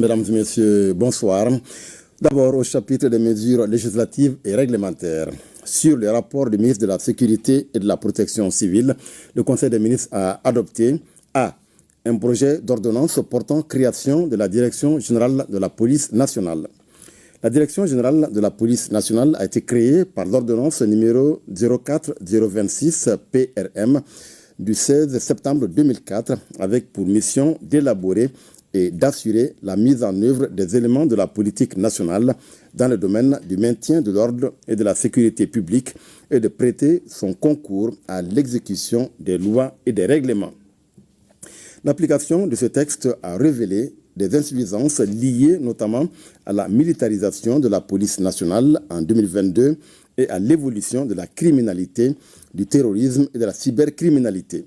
Mesdames et messieurs, bonsoir. D'abord au chapitre des mesures législatives et réglementaires. Sur le rapport du ministre de la Sécurité et de la Protection civile, le Conseil des ministres a adopté A. Un projet d'ordonnance portant création de la Direction générale de la police nationale. La Direction générale de la police nationale a été créée par l'ordonnance numéro 04026 PRM du 16 septembre 2004 avec pour mission d'élaborer et d'assurer la mise en œuvre des éléments de la politique nationale dans le domaine du maintien de l'ordre et de la sécurité publique et de prêter son concours à l'exécution des lois et des règlements. L'application de ce texte a révélé des insuffisances liées notamment à la militarisation de la police nationale en 2022 et à l'évolution de la criminalité, du terrorisme et de la cybercriminalité.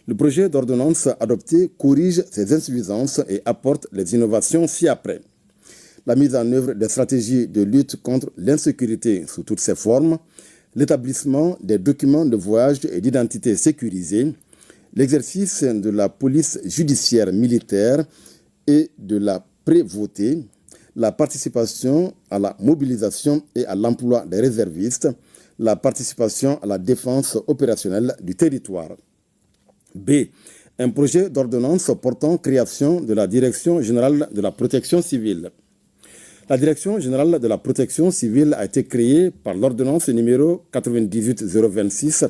Le projet d'ordonnance adopté corrige ces insuffisances et apporte les innovations ci-après. La mise en œuvre des stratégies de lutte contre l'insécurité sous toutes ses formes, l'établissement des documents de voyage et d'identité sécurisés, l'exercice de la police judiciaire militaire et de la prévôté, la participation à la mobilisation et à l'emploi des réservistes, la participation à la défense opérationnelle du territoire. B. Un projet d'ordonnance portant création de la Direction générale de la protection civile. La Direction générale de la protection civile a été créée par l'ordonnance numéro 98026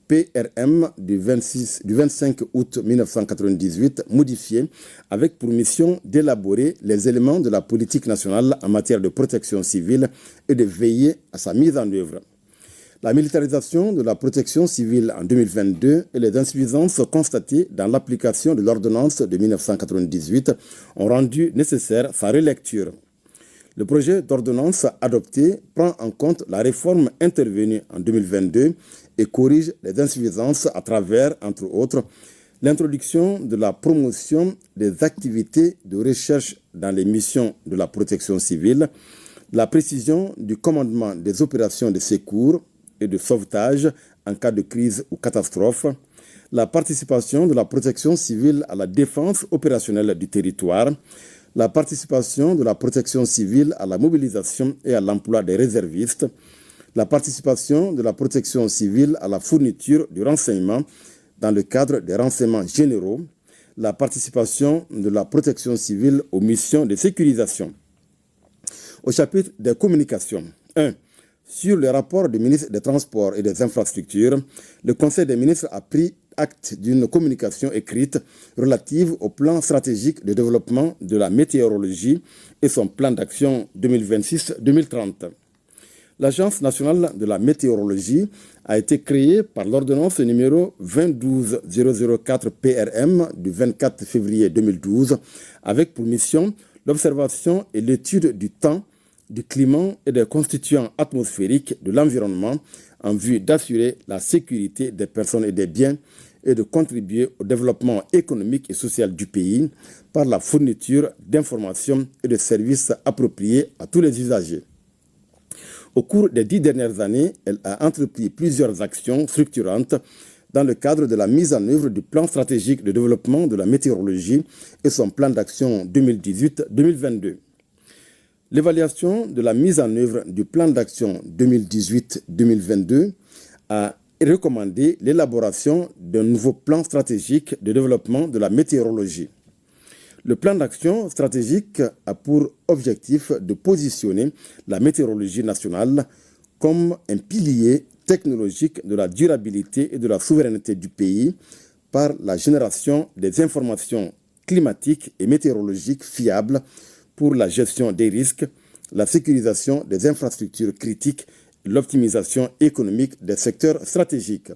PRM du 25 août 1998, modifiée avec pour mission d'élaborer les éléments de la politique nationale en matière de protection civile et de veiller à sa mise en œuvre. La militarisation de la protection civile en 2022 et les insuffisances constatées dans l'application de l'ordonnance de 1998 ont rendu nécessaire sa relecture. Le projet d'ordonnance adopté prend en compte la réforme intervenue en 2022 et corrige les insuffisances à travers, entre autres, l'introduction de la promotion des activités de recherche dans les missions de la protection civile, la précision du commandement des opérations de secours et de sauvetage en cas de crise ou catastrophe, la participation de la protection civile à la défense opérationnelle du territoire, la participation de la protection civile à la mobilisation et à l'emploi des réservistes, la participation de la protection civile à la fourniture du renseignement dans le cadre des renseignements généraux, la participation de la protection civile aux missions de sécurisation. Au chapitre des communications, 1. Sur le rapport du ministre des Transports et des Infrastructures, le Conseil des ministres a pris acte d'une communication écrite relative au plan stratégique de développement de la météorologie et son plan d'action 2026-2030. L'Agence nationale de la météorologie a été créée par l'ordonnance numéro 22004 PRM du 24 février 2012 avec pour mission l'observation et l'étude du temps, du climat et des constituants atmosphériques de l'environnement en vue d'assurer la sécurité des personnes et des biens et de contribuer au développement économique et social du pays par la fourniture d'informations et de services appropriés à tous les usagers. Au cours des 10 dernières années, elle a entrepris plusieurs actions structurantes dans le cadre de la mise en œuvre du plan stratégique de développement de la météorologie et son plan d'action 2018-2022. L'évaluation de la mise en œuvre du plan d'action 2018-2022 a recommandé l'élaboration d'un nouveau plan stratégique de développement de la météorologie. Le plan d'action stratégique a pour objectif de positionner la météorologie nationale comme un pilier technologique de la durabilité et de la souveraineté du pays par la génération des informations climatiques et météorologiques fiables pour la gestion des risques, la sécurisation des infrastructures critiques et l'optimisation économique des secteurs stratégiques.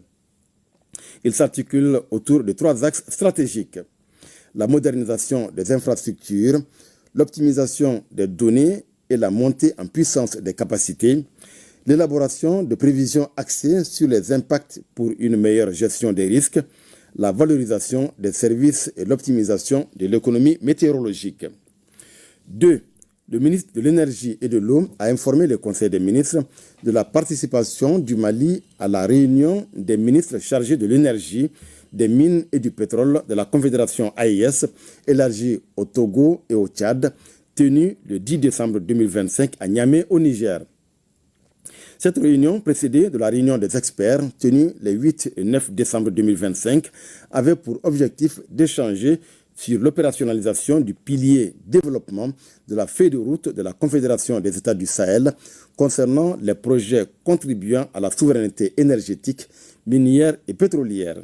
Il s'articule autour de 3 axes stratégiques: la modernisation des infrastructures, l'optimisation des données et la montée en puissance des capacités, l'élaboration de prévisions axées sur les impacts pour une meilleure gestion des risques, la valorisation des services et l'optimisation de l'économie météorologique. 2. Le ministre de l'Énergie et de l'Eau a informé le Conseil des ministres de la participation du Mali à la réunion des ministres chargés de l'énergie des mines et du pétrole de la Confédération AES, élargie au Togo et au Tchad, tenue le 10 décembre 2025 à Niamey, au Niger. Cette réunion, précédée de la réunion des experts, tenue les 8 et 9 décembre 2025, avait pour objectif d'échanger sur l'opérationnalisation du pilier développement de la feuille de route de la Confédération des États du Sahel concernant les projets contribuant à la souveraineté énergétique, minière et pétrolière.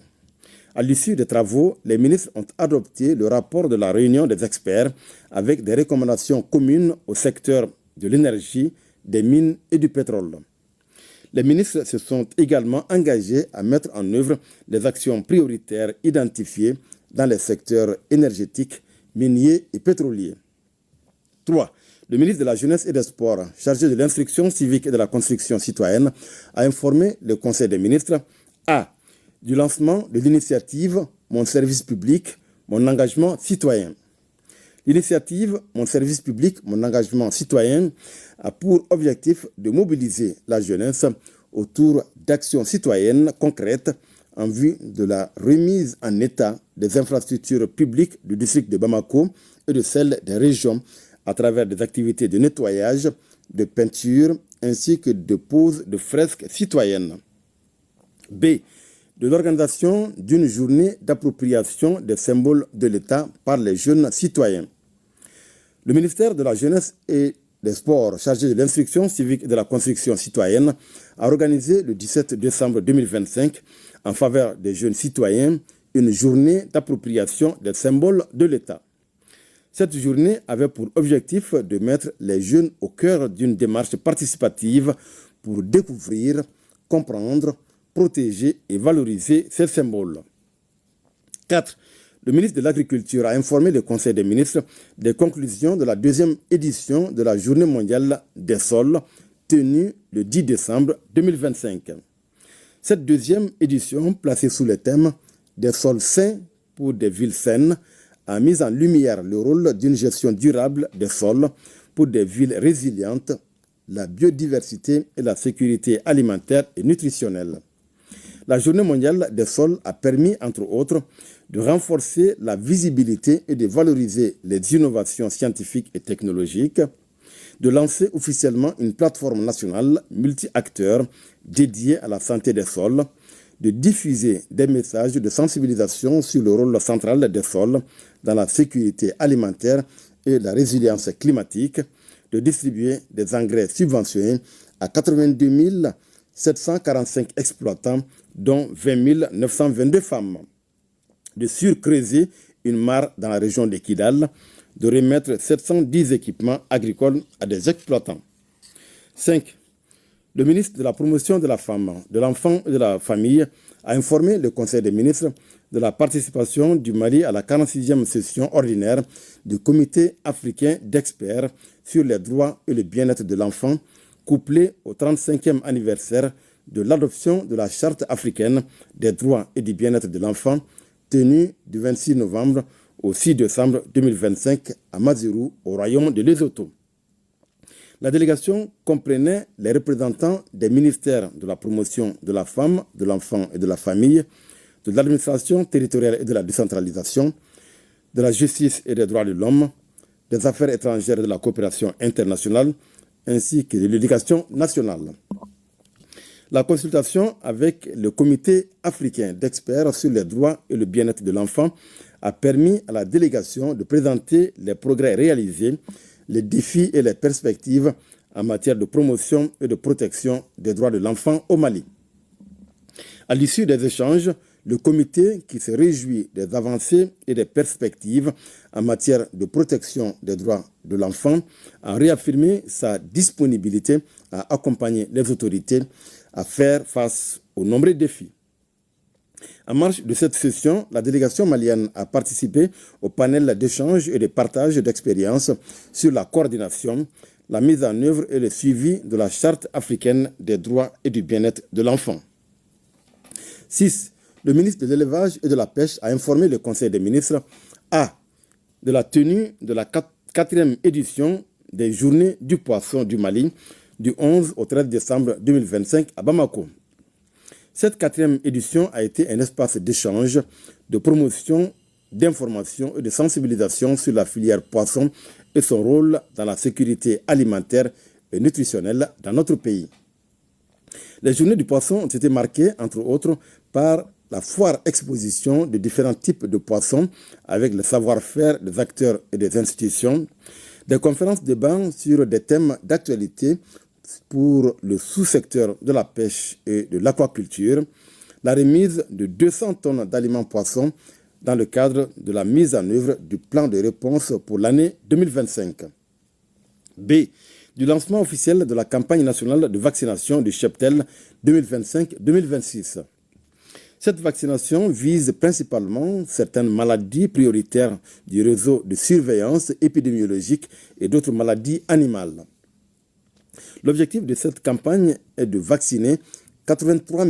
À l'issue des travaux, les ministres ont adopté le rapport de la réunion des experts avec des recommandations communes au secteur de l'énergie, des mines et du pétrole. Les ministres se sont également engagés à mettre en œuvre les actions prioritaires identifiées dans les secteurs énergétiques, miniers et pétroliers. 3. Le ministre de la Jeunesse et des Sports, chargé de l'instruction civique et de la construction citoyenne, a informé le Conseil des ministres A. Du lancement de l'initiative Mon service public, mon engagement citoyen. L'initiative Mon service public, mon engagement citoyen a pour objectif de mobiliser la jeunesse autour d'actions citoyennes concrètes en vue de la remise en état des infrastructures publiques du district de Bamako et de celles des régions à travers des activités de nettoyage, de peinture ainsi que de pose de fresques citoyennes. B. De l'organisation d'une journée d'appropriation des symboles de l'État par les jeunes citoyens. Le ministère de la Jeunesse et des Sports, chargé de l'instruction civique et de la construction citoyenne, a organisé le 17 décembre 2025, en faveur des jeunes citoyens, une journée d'appropriation des symboles de l'État. Cette journée avait pour objectif de mettre les jeunes au cœur d'une démarche participative pour découvrir, comprendre, protéger et valoriser ces symboles. 4. Le ministre de l'Agriculture a informé le Conseil des ministres des conclusions de la deuxième édition de la Journée mondiale des sols, tenue le 10 décembre 2025. Cette deuxième édition, placée sous le thème « Des sols sains pour des villes saines », a mis en lumière le rôle d'une gestion durable des sols pour des villes résilientes, la biodiversité et la sécurité alimentaire et nutritionnelle. La Journée mondiale des sols a permis, entre autres, de renforcer la visibilité et de valoriser les innovations scientifiques et technologiques, de lancer officiellement une plateforme nationale multi-acteurs dédiée à la santé des sols, de diffuser des messages de sensibilisation sur le rôle central des sols dans la sécurité alimentaire et la résilience climatique, de distribuer des engrais subventionnés à 82 745 exploitants, dont 20 922 femmes, de surcreuser une mare dans la région de Kidal, de remettre 710 équipements agricoles à des exploitants. 5. Le ministre de la Promotion de la Femme, de l'Enfant et de la Famille a informé le Conseil des ministres de la participation du Mali à la 46e session ordinaire du Comité africain d'experts sur les droits et le bien-être de l'enfant, couplé au 35e anniversaire de l'adoption de la Charte africaine des droits et du bien-être de l'enfant, tenue du 26 novembre au 6 décembre 2025 à Mazirou, au royaume de Lesotho. La délégation comprenait les représentants des ministères de la promotion de la femme, de l'enfant et de la famille, de l'administration territoriale et de la décentralisation, de la justice et des droits de l'homme, des affaires étrangères et de la coopération internationale, ainsi que de l'éducation nationale. La consultation avec le Comité africain d'experts sur les droits et le bien-être de l'enfant a permis à la délégation de présenter les progrès réalisés, les défis et les perspectives en matière de promotion et de protection des droits de l'enfant au Mali. À l'issue des échanges, le comité, qui se réjouit des avancées et des perspectives en matière de protection des droits de l'enfant, a réaffirmé sa disponibilité à accompagner les autorités à faire face aux nombreux défis. En marge de cette session, la délégation malienne a participé au panel d'échange et de partage d'expériences sur la coordination, la mise en œuvre et le suivi de la Charte africaine des droits et du bien-être de l'enfant. 6. Le ministre de l'Élevage et de la Pêche a informé le Conseil des ministres A. de la tenue de la 4e édition des Journées du Poisson du Mali du 11 au 13 décembre 2025 à Bamako. Cette 4e édition a été un espace d'échange, de promotion, d'information et de sensibilisation sur la filière poisson et son rôle dans la sécurité alimentaire et nutritionnelle dans notre pays. Les journées du poisson ont été marquées, entre autres, par la foire exposition de différents types de poissons avec le savoir-faire des acteurs et des institutions, des conférences débats sur des thèmes d'actualité pour le sous-secteur de la pêche et de l'aquaculture, la remise de 200 tonnes d'aliments poissons dans le cadre de la mise en œuvre du plan de réponse pour l'année 2025. B. Du lancement officiel de la campagne nationale de vaccination du cheptel 2025-2026. Cette vaccination vise principalement certaines maladies prioritaires du réseau de surveillance épidémiologique et d'autres maladies animales. L'objectif de cette campagne est de vacciner 83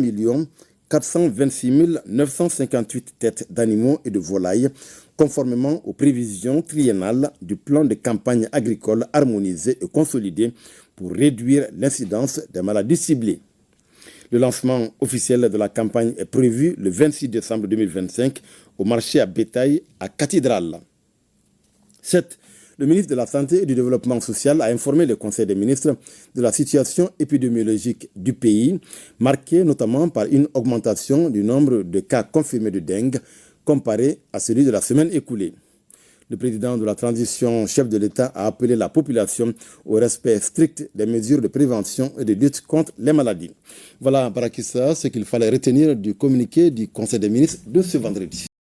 426 958 têtes d'animaux et de volailles, conformément aux prévisions triennales du plan de campagne agricole harmonisé et consolidé pour réduire l'incidence des maladies ciblées. Le lancement officiel de la campagne est prévu le 26 décembre 2025 au marché à bétail à Cathédrale. 7. Le ministre de la Santé et du Développement social a informé le Conseil des ministres de la situation épidémiologique du pays, marquée notamment par une augmentation du nombre de cas confirmés de dengue comparé à celui de la semaine écoulée. Le président de la transition, chef de l'État, a appelé la population au respect strict des mesures de prévention et de lutte contre les maladies. Voilà, Barakissa, ce qu'il fallait retenir du communiqué du Conseil des ministres de ce vendredi.